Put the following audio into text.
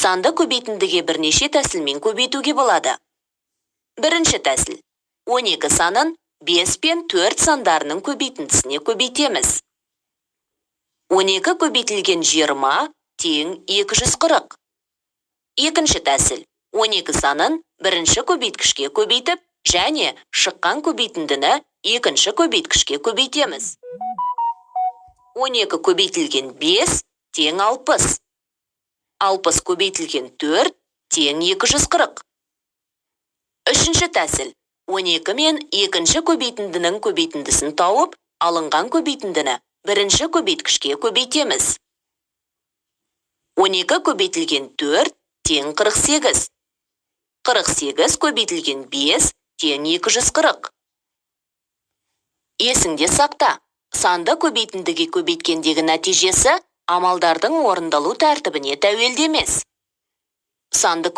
Санды көбейтіндіге бірнеше тәсілмен көбейтуге болады. Бірінші тәсіл. 12 санын 5 пен 4 сандарының көбейтіндісіне көбейтеміз. 12 көбейтілген 20 тең 240. Екінші тәсіл. 12 санын бірінші көбейткішке көбейтіп, және шыққан көбейтіндіні екінші көбейткішке көбейтеміз. 12 көбейтілген 5 тең 60. 60 көбейтілген 4 тең 240. Үшінші тәсіл. 12 мен екінші көбейтіндінің көбейтіндісін тауып, алынған көбейтіндіні бірінші көбейткішке көбейтеміз. 12 көбейтілген 4 тең 48. 48 көбейтілген 5 тең 240. Есіңде сақта, санды көбейтіндіге көбейткендегі нәтижесі амалдардың орындалу тәртібіне тәуелді емес. Санды